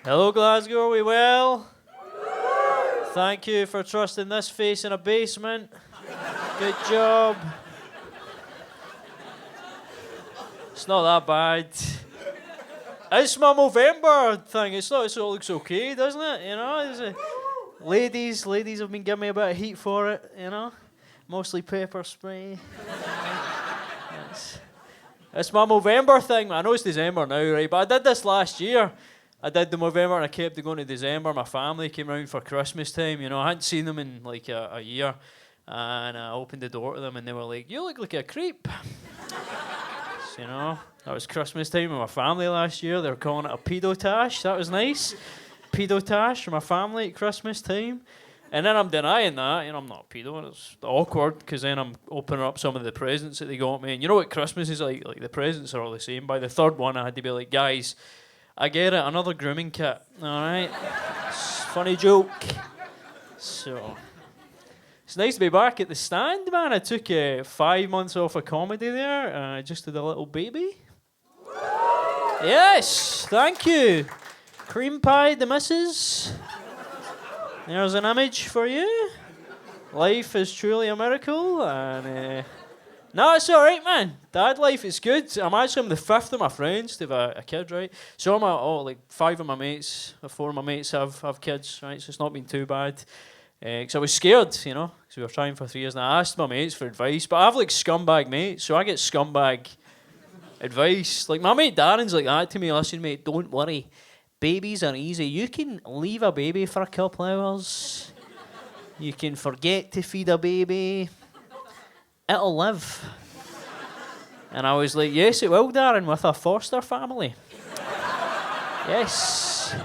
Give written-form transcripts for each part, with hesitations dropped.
Hello, Glasgow, are we well? Thank you for trusting this face in a basement. Good job. It's not that bad. It's my Movember thing. It's not. It looks okay, doesn't it? You know, ladies have been giving me a bit of heat for it. You know, mostly pepper spray. It's my Movember thing. I know it's December now, right? But I did this last year. I did the November and I kept it going to December. My family came round for Christmas time. You know, I hadn't seen them in like a year. And I opened the door to them and they were like, "You look like a creep." So, you know, that was Christmas time with my family last year. They were calling it a pedo-tash. That was nice. Pedo-tash for my family at Christmas time. And then I'm denying that. You know, I'm not a pedo. And it's awkward because then I'm opening up some of the presents that they got me. And you know what Christmas is like? Like, the presents are all the same. By the third one, I had to be like, "Guys, I get it, another grooming kit, all right? Funny joke." So, it's nice to be back at the stand, man. I took 5 months off of comedy there. I just had a little baby. Yes, thank you. Cream pie, the missus. There's an image for you. Life is truly a miracle, and no, it's all right, man. Dad life is good. I'm the fifth of my friends to have a kid, right? So like 5 of my mates, or 4 of my mates have kids, right? So it's not been too bad. Because I was scared, you know, because we were trying for 3 years. And I asked my mates for advice, but I have like scumbag mates, so I get scumbag advice. Like my mate Darren's like that to me. "Listen, mate, don't worry. Babies are easy. You can leave a baby for a couple hours. You can forget to feed a baby. It'll live." And I was like, "Yes, it will, Darren, with a foster family." Yes.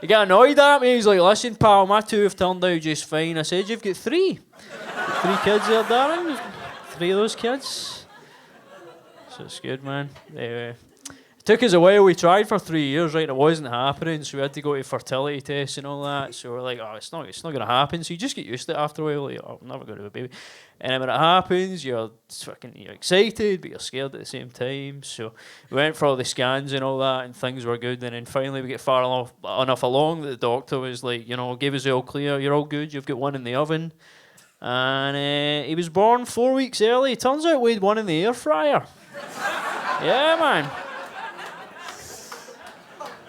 He got annoyed at me. He's like, "Listen, pal, my 2 have turned out just fine." I said, "You've got 3. 3 kids there, Darren. 3 of those kids." So it's good, man. It took us a while. We tried for 3 years, right? It wasn't happening, so we had to go to fertility tests and all that. So we're like, "Oh, it's not going to happen." So you just get used to it after a while. Like, "Oh, I'm never going to have a baby." And then when it happens, you're excited, but you're scared at the same time. So we went for all the scans and all that, and things were good. And then finally we get far enough along that the doctor was like, you know, gave us the all clear. "You're all good. You've got 1 in the oven." And he was born 4 weeks early. Turns out we had 1 in the air fryer. Yeah, man.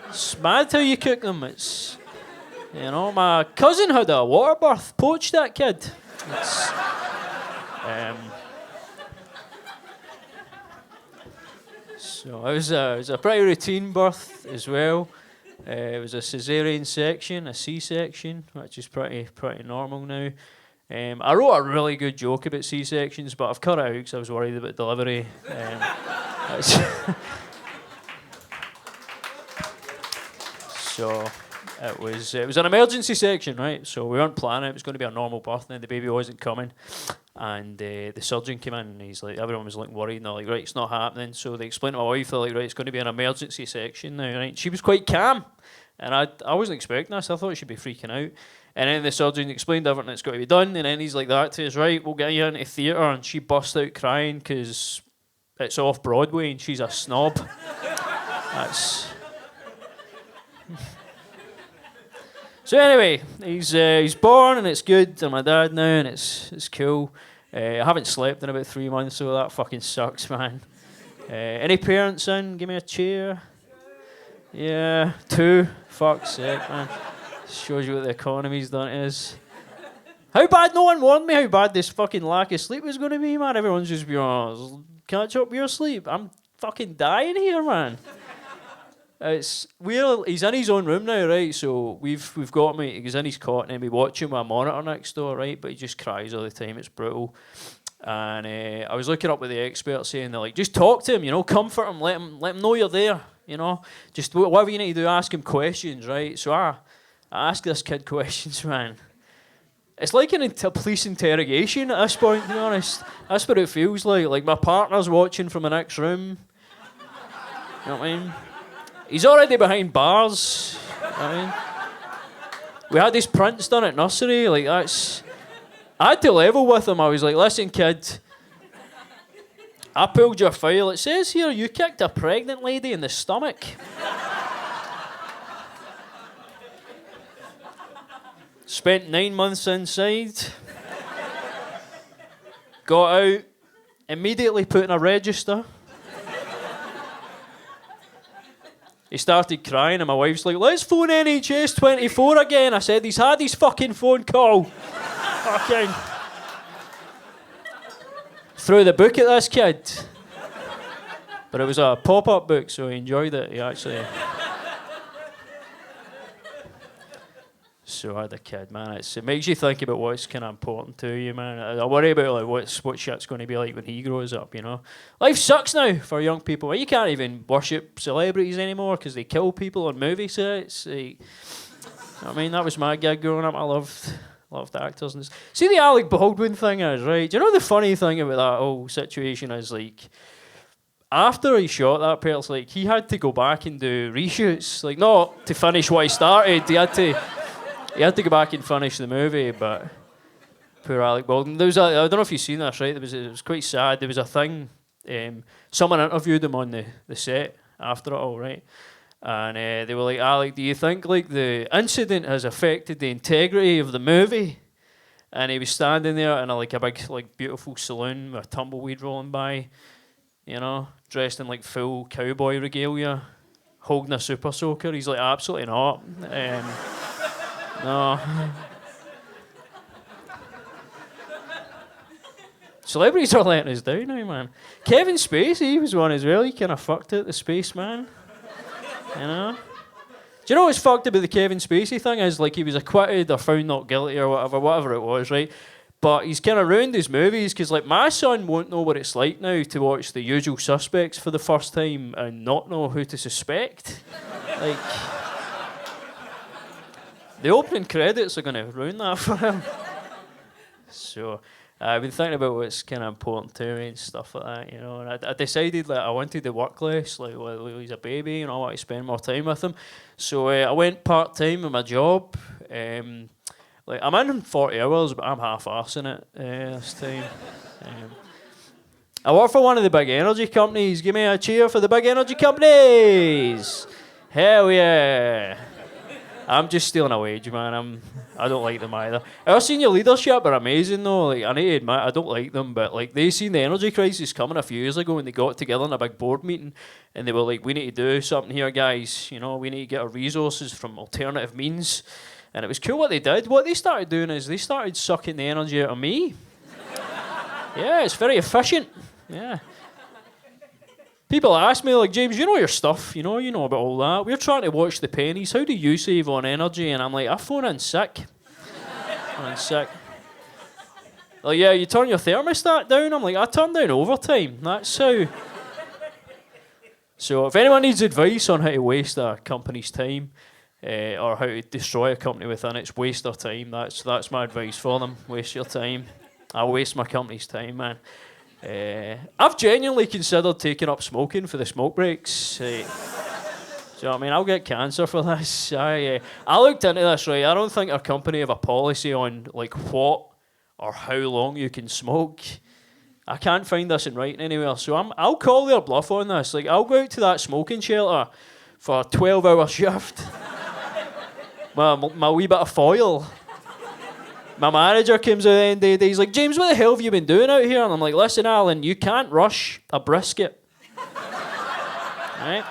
It's mad how you cook them. It's, you know, my cousin had a water birth, poached that kid. It's, so it was a pretty routine birth as well. It was a cesarean section, a C-section, which is pretty normal now. I wrote a really good joke about C-sections, but I've cut it out because I was worried about delivery. So it was an emergency section, right? So we weren't planning it was going to be a normal birth, and then the baby wasn't coming. And the surgeon came in, and he's like, everyone was like worried, and they're like, "Right, it's not happening." So they explained to my wife, they're like, "Right, it's going to be an emergency section now," right? She was quite calm, and I wasn't expecting this. I thought she'd be freaking out. And then the surgeon explained everything that's got to be done, and then he's like that to us, "Right, we'll get you into theatre," and she burst out crying because it's off Broadway and she's a snob. That's. So anyway, he's born and it's good. I'm my dad now and it's cool. I haven't slept in about 3 months, so that fucking sucks, man. Any parents in? Give me a cheer. Yeah, 2. Fuck's sake, man. Shows you what the economy's done to us. How bad? No one warned me how bad this fucking lack of sleep was going to be, man. Everyone's just being, "Oh, catch up your sleep." I'm fucking dying here, man. He's in his own room now, right? So we've got him. He's in his cot, and then we watch him with a monitor next door, right? But he just cries all the time. It's brutal. And I was looking up with the experts saying they're like, "Just talk to him, you know, comfort him, let him know you're there, you know. Just whatever you need to do, ask him questions, right?" So I ask this kid questions, man. It's like a police interrogation at this point, to be honest. That's what it feels like. Like my partner's watching from the next room. You know what I mean? He's already behind bars. You know what I mean? We had these prints done at nursery. Like I had to level with him. I was like, "Listen, kid, I pulled your file. It says here you kicked a pregnant lady in the stomach. Spent 9 months inside. Got out. Immediately put in a register. He started crying and my wife's like, let's phone NHS 24 again. I said, he's had his fucking phone call. Fucking. Threw the book at this kid. But it was a pop-up book, so he enjoyed it. He actually... So I had a kid, man. It makes you think about what's kind of important to you, man. I worry about like what shit's going to be like when he grows up, you know. Life sucks now for young people. You can't even worship celebrities anymore because they kill people on movie sets. I mean, that was my gig growing up. I loved actors. And see, the Alec Baldwin thing is, right? Do you know the funny thing about that whole situation is, like, after he shot that person, like, he had to go back and do reshoots. Like, not to finish what he started. He had to go back and finish the movie, but poor Alec Baldwin. I don't know if you've seen this, right? It was quite sad. There was a thing, someone interviewed him on the set after it all, right? And they were like, Alec, do you think like the incident has affected the integrity of the movie? And he was standing there in a big, like, beautiful saloon with a tumbleweed rolling by, you know, dressed in like full cowboy regalia, holding a super soaker. He's like, absolutely not. No. Celebrities are letting us down now, man. Kevin Spacey was one as well. He kind of fucked it, the spaceman. You know? Do you know what's fucked about the Kevin Spacey thing is, like, he was acquitted or found not guilty or whatever it was, right? But he's kind of ruined his movies because, like, my son won't know what it's like now to watch The Usual Suspects for the first time and not know who to suspect. Like... The opening credits are going to ruin that for him. So I've been thinking about what's kind of important to me and stuff like that, you know. And I decided that I wanted to work less, like when he's a baby, and I want to spend more time with him. So I went part-time with my job. Like, I'm in 40 hours, but I'm half-arsing it this time. I work for one of the big energy companies. Give me a cheer for the big energy companies. Hell yeah. I'm just stealing a wage, man. I don't like them either. Our senior leadership are amazing, though. Like, I need to admit, I don't like them, but like, they seen the energy crisis coming a few years ago, and they got together in a big board meeting, and they were like, "We need to do something here, guys. You know, we need to get our resources from alternative means." And it was cool what they did. What they started doing is they started sucking the energy out of me. Yeah, it's very efficient. Yeah. People ask me, like, James, you know your stuff, you know about all that. We're trying to watch the pennies. How do you save on energy? And I'm like, I phone in sick. Like, yeah, you turn your thermostat down? I'm like, I turn down overtime. That's how. So if anyone needs advice on how to waste a company's time, or how to destroy a company within its waste their time, that's my advice for them. Waste your time. I waste my company's time, man. I've genuinely considered taking up smoking for the smoke breaks. Do you know what I mean? I'll get cancer for this. I looked into this, right? I don't think our company have a policy on like what or how long you can smoke. I can't find this in writing anywhere, so I'll call their bluff on this. Like, I'll go out to that smoking shelter for a 12-hour shift. my wee bit of foil. My manager comes out at the end of the day, he's like, James, what the hell have you been doing out here? And I'm like, listen, Alan, you can't rush a brisket. Right?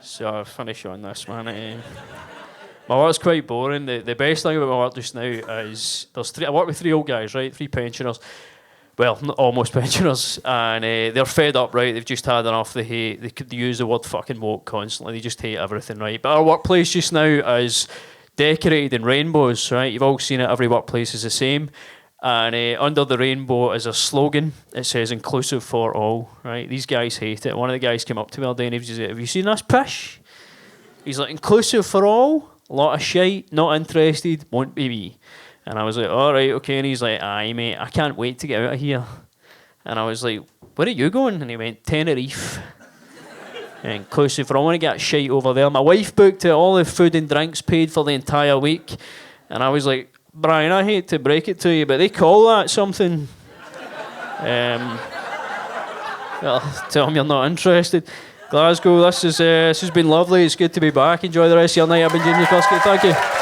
So I'll finish on this, man. My work's quite boring. The best thing about my work just now is I work with 3 old guys, right? 3 pensioners. Well, almost pensioners, and they're fed up, right? They've just had enough. They use the word fucking woke constantly. They just hate everything, right? But our workplace just now is decorated in rainbows, right? You've all seen it. Every workplace is the same. And under the rainbow is a slogan. It says "inclusive for all," right? These guys hate it. One of the guys came up to me all day and he was like, "Have you seen this pish?" He's like, "Inclusive for all? A lot of shite, not interested, won't be me." And I was like, all right, okay. And he's like, aye, mate, I can't wait to get out of here. And I was like, where are you going? And he went, Tenerife. Inclusive for all. I want to get shite over there. My wife booked it, all the food and drinks paid for the entire week. And I was like, Brian, I hate to break it to you, but they call that something. Well, tell them you're not interested. Glasgow, this has been lovely. It's good to be back. Enjoy the rest of your night. I've been James McLuskey. Thank you.